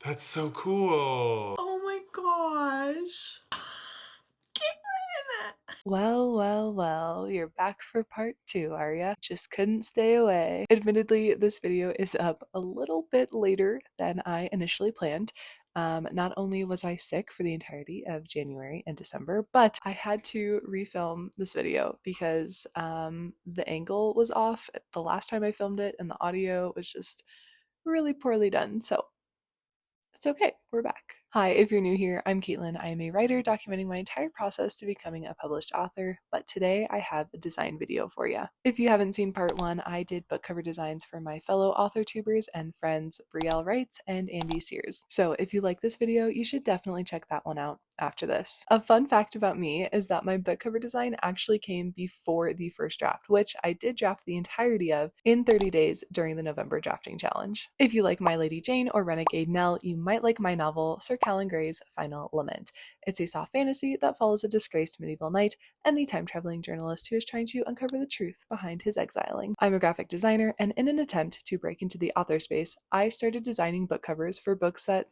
That's so cool. Oh my gosh. Well, you're back for part 2, are ya? Just couldn't stay away. Admittedly, this video is up a little bit later than I initially planned. Not only was I sick for the entirety of January and December, but I had to refilm this video because the angle was off the last time I filmed it and the audio was just really poorly done. So it's okay, we're back. Hi, if you're new here, I'm Caitlin. I am a writer documenting my entire process to becoming a published author, but today I have a design video for you. If you haven't seen part 1, I did book cover designs for my fellow AuthorTubers and friends Brielle Writes and Ande Sears. So if you like this video, you should definitely check that one out after this. A fun fact about me is that my book cover design actually came before the first draft, which I did draft the entirety of in 30 days during the November drafting challenge. If you like My Lady Jane or Renegade Nell, you might like my novel Sir Callan Gray's Final Lament. It's a soft fantasy that follows a disgraced medieval knight and the time-traveling journalist who is trying to uncover the truth behind his exiling. I'm a graphic designer, and in an attempt to break into the author space, I started designing book covers for books that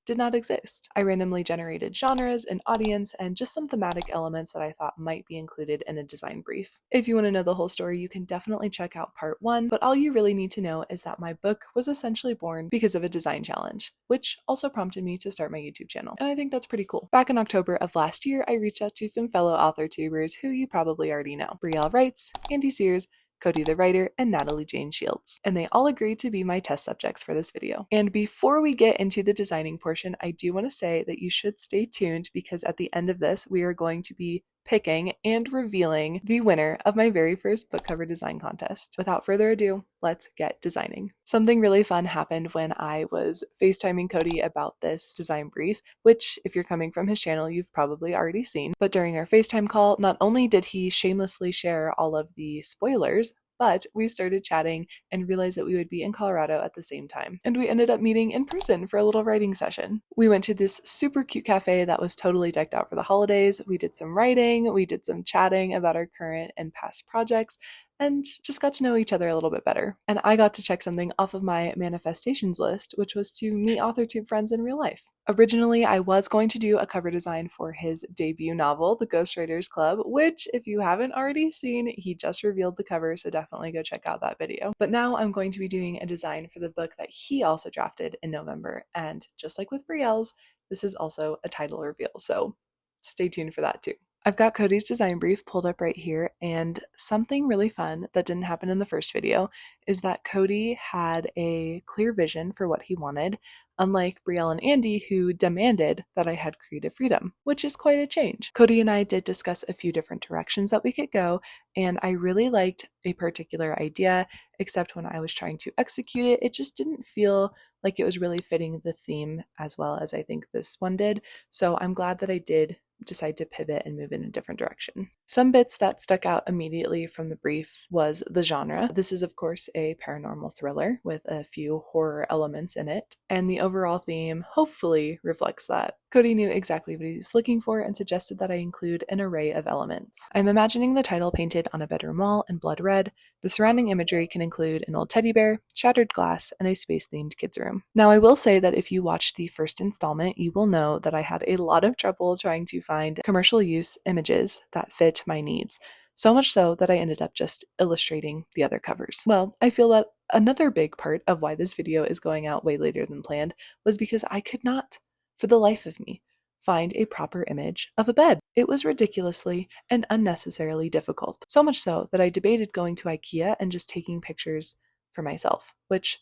did not exist. I randomly generated genres, an audience, and just some thematic elements that I thought might be included in a design brief. If you want to know the whole story, you can definitely check out part 1, but all you really need to know is that my book was essentially born because of a design challenge, which also prompted me to start my YouTube channel, and I think that's pretty cool. Back in October of last year, I reached out to some fellow AuthorTubers who you probably already know: Brielle Writes, Ande Sears, Cody the writer, and Natalie Jane Shields, and they all agreed to be my test subjects for this video. And before we get into the designing portion, I do want to say that you should stay tuned because at the end of this, we are going to be picking and revealing the winner of my very first book cover design contest. Without further ado, let's get designing. Something really fun happened when I was FaceTiming Cody about this design brief, which if you're coming from his channel, you've probably already seen. But during our FaceTime call, not only did he shamelessly share all of the spoilers, but we started chatting and realized that we would be in Colorado at the same time. And we ended up meeting in person for a little writing session. We went to this super cute cafe that was totally decked out for the holidays. We did some writing, we did some chatting about our current and past projects, and just got to know each other a little bit better. And I got to check something off of my manifestations list, which was to meet AuthorTube friends in real life. Originally, I was going to do a cover design for his debut novel, The Ghostwriters Club, which, if you haven't already seen, he just revealed the cover, so definitely go check out that video. But now I'm going to be doing a design for the book that he also drafted in November, and just like with Brielle's, this is also a title reveal, so stay tuned for that too. I've got Cody's design brief pulled up right here, and something really fun that didn't happen in the first video is that Cody had a clear vision for what he wanted, unlike Brielle and Ande, who demanded that I had creative freedom, which is quite a change. Cody and I did discuss a few different directions that we could go, and I really liked a particular idea, except when I was trying to execute it, it just didn't feel like it was really fitting the theme as well as I think this one did, so I'm glad that I did decide to pivot and move in a different direction. Some bits that stuck out immediately from the brief was the genre. This is of course a paranormal thriller with a few horror elements in it, and the overall theme hopefully reflects that. Cody knew exactly what he's looking for and suggested that I include an array of elements. I'm imagining the title painted on a bedroom wall in blood red. The surrounding imagery can include an old teddy bear, shattered glass, and a space-themed kids' room. Now I will say that if you watched the first installment, you will know that I had a lot of trouble trying to find commercial use images that fit my needs. So much so that I ended up just illustrating the other covers. Well, I feel that another big part of why this video is going out way later than planned was because I could not, for the life of me, find a proper image of a bed. It was ridiculously and unnecessarily difficult. So much so that I debated going to IKEA and just taking pictures for myself, which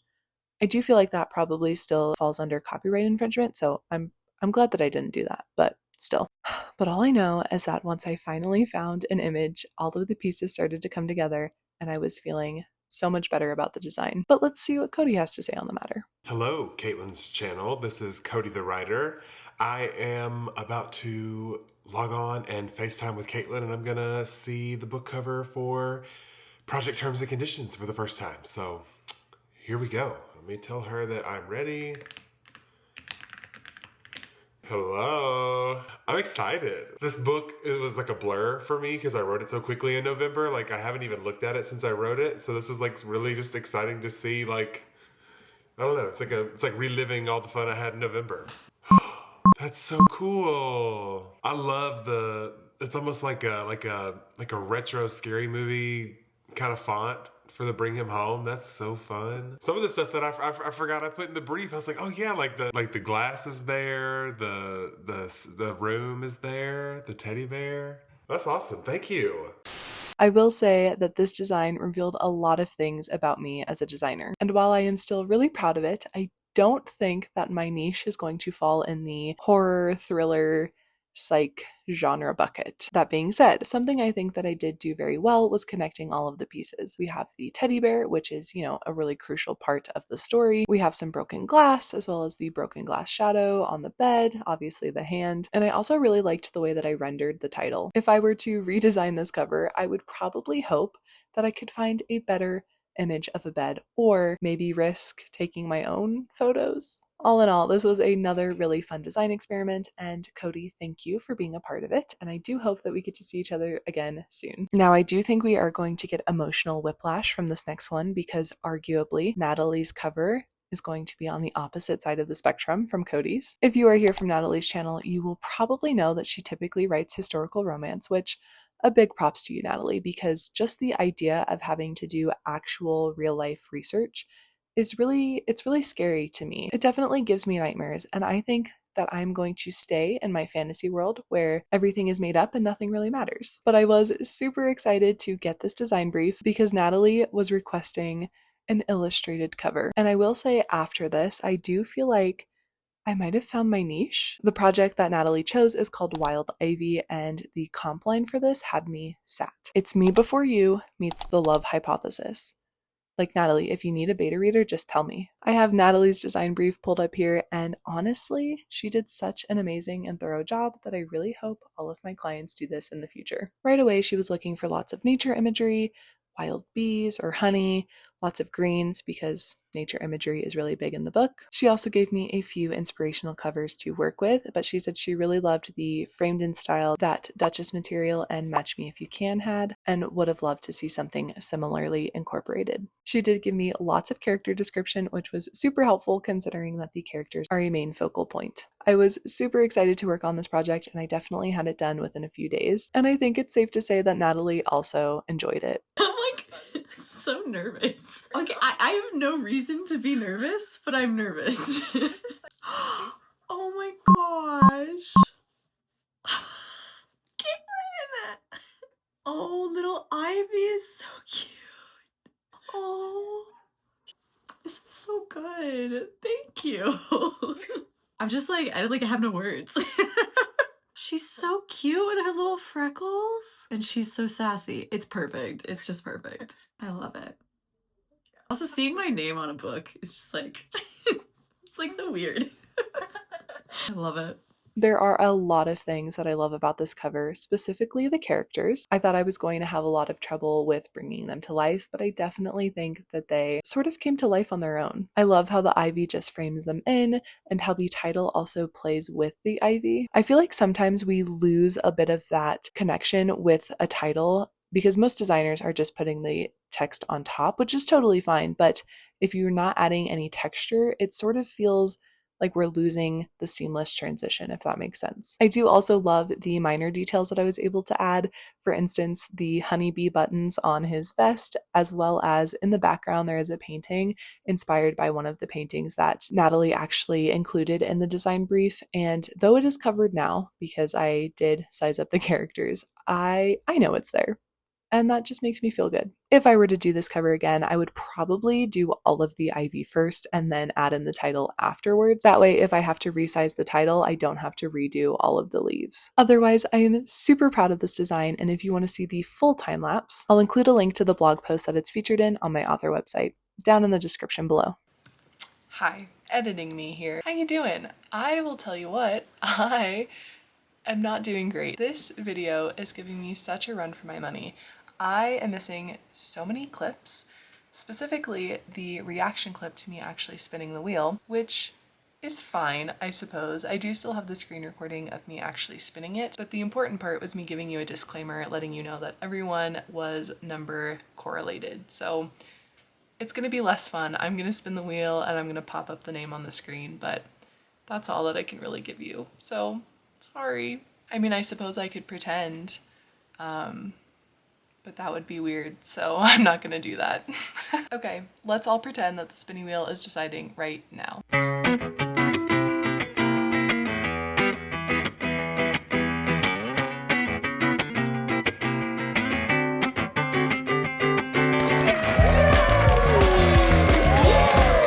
I do feel like that probably still falls under copyright infringement, so I'm glad that I didn't do that, but still. But all I know is that once I finally found an image, all of the pieces started to come together, and I was feeling so much better about the design. But let's see what Cody has to say on the matter. Hello, Caitlin's channel. This is Cody the writer. I am about to log on and FaceTime with Caitlin, and I'm gonna see the book cover for Project Terms and Conditions for the first time. So here we go. Let me tell her that I'm ready. Hello. I'm excited. This book, it was like a blur for me because I wrote it so quickly in November. Like I haven't even looked at it since I wrote it. So this is like really just exciting to see like I don't know. It's like reliving all the fun I had in November. That's so cool. I love it's almost like a retro scary movie kind of font for the Bring Him Home. That's so fun. Some of the stuff that I forgot I put in the brief. I was like, oh yeah, like the glass is there, the room is there, the teddy bear. That's awesome. Thank you. I will say that this design revealed a lot of things about me as a designer. And while I am still really proud of it, I don't think that my niche is going to fall in the horror, thriller, psych genre bucket. That being said, something I think that I did do very well was connecting all of the pieces. We have the teddy bear, which is, a really crucial part of the story. We have some broken glass, as well as the broken glass shadow on the bed, obviously the hand. And I also really liked the way that I rendered the title. If I were to redesign this cover, I would probably hope that I could find a better image of a bed, or maybe risk taking my own photos. All in all, this was another really fun design experiment, and Cody, thank you for being a part of it, and I do hope that we get to see each other again soon. Now, I do think we are going to get emotional whiplash from this next one, because arguably Natalie's cover is going to be on the opposite side of the spectrum from Cody's. If you are here from Natalie's channel, you will probably know that she typically writes historical romance, which a big props to you, Natalie, because just the idea of having to do actual real life research it's really scary to me. It definitely gives me nightmares, and I think that I'm going to stay in my fantasy world where everything is made up and nothing really matters. But I was super excited to get this design brief because Natalie was requesting an illustrated cover. And I will say after this, I do feel like I might have found my niche. The project that Natalie chose is called Wild Ivy, and the comp line for this had me sat. It's me before you meets the love hypothesis. Like, Natalie, if you need a beta reader, just tell me. I have Natalie's design brief pulled up here, and honestly, she did such an amazing and thorough job that I really hope all of my clients do this in the future. Right away, she was looking for lots of nature imagery, wild bees or honey, lots of greens because nature imagery is really big in the book. She also gave me a few inspirational covers to work with, but she said she really loved the framed in style that Duchess material and Match Me If You Can had, and would have loved to see something similarly incorporated. She did give me lots of character description, which was super helpful considering that the characters are a main focal point. I was super excited to work on this project, and I definitely had it done within a few days, and I think it's safe to say that Natalie also enjoyed it. I'm like so nervous. Okay, I have no reason to be nervous, but I'm nervous. Oh my gosh. Caitlin! Oh, little Ivy is so cute. Oh, this is so good. Thank you. I'm just like, I have no words. She's so cute with her little freckles. And she's so sassy. It's perfect. It's just perfect. I love it. Also, seeing my name on a book is just like, it's like so weird. I love it. There are a lot of things that I love about this cover, specifically the characters. I thought I was going to have a lot of trouble with bringing them to life, but I definitely think that they sort of came to life on their own. I love how the ivy just frames them in, and how the title also plays with the ivy. I feel like sometimes we lose a bit of that connection with a title because most designers are just putting the text on top, which is totally fine, but if you're not adding any texture, it sort of feels like we're losing the seamless transition, if that makes sense. I do also love the minor details that I was able to add. For instance, the honeybee buttons on his vest, as well as in the background, there is a painting inspired by one of the paintings that Natalie actually included in the design brief. And though it is covered now, because I did size up the characters, I know it's there. And that just makes me feel good. If I were to do this cover again, I would probably do all of the ivy first and then add in the title afterwards. That way, if I have to resize the title, I don't have to redo all of the leaves. Otherwise, I am super proud of this design, and if you want to see the full time lapse, I'll include a link to the blog post that it's featured in on my author website, down in the description below. Hi, editing me here. How you doing? I will tell you what, I am not doing great. This video is giving me such a run for my money. I am missing so many clips, specifically the reaction clip to me actually spinning the wheel, which is fine, I suppose. I do still have the screen recording of me actually spinning it, but the important part was me giving you a disclaimer letting you know that everyone was number correlated. So It's gonna be less fun. I'm gonna spin the wheel and I'm gonna pop up the name on the screen, but that's all that I can really give you. So, sorry. I mean, I suppose I could pretend, but that would be weird, so I'm not gonna do that. Okay, let's all pretend that the spinning wheel is deciding right now.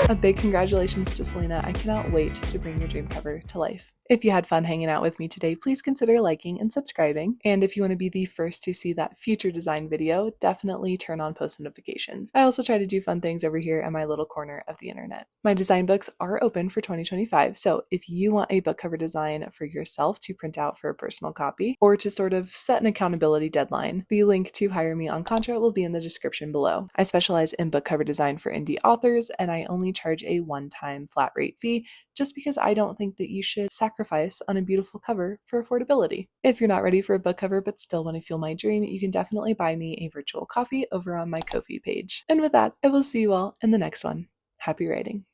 A big congratulations to Salina. I cannot wait to bring your dream cover to life. If you had fun hanging out with me today, please consider liking and subscribing. And if you want to be the first to see that future design video, definitely turn on post notifications. I also try to do fun things over here in my little corner of the internet. My design books are open for 2025, so if you want a book cover design for yourself to print out for a personal copy, or to sort of set an accountability deadline, the link to hire me on Contra will be in the description below. I specialize in book cover design for indie authors, and I only charge a one-time flat rate fee just because I don't think that you should sacrifice on a beautiful cover for affordability. If you're not ready for a book cover but still want to feel my dream, you can definitely buy me a virtual coffee over on my Ko-fi page. And with that, I will see you all in the next one. Happy writing.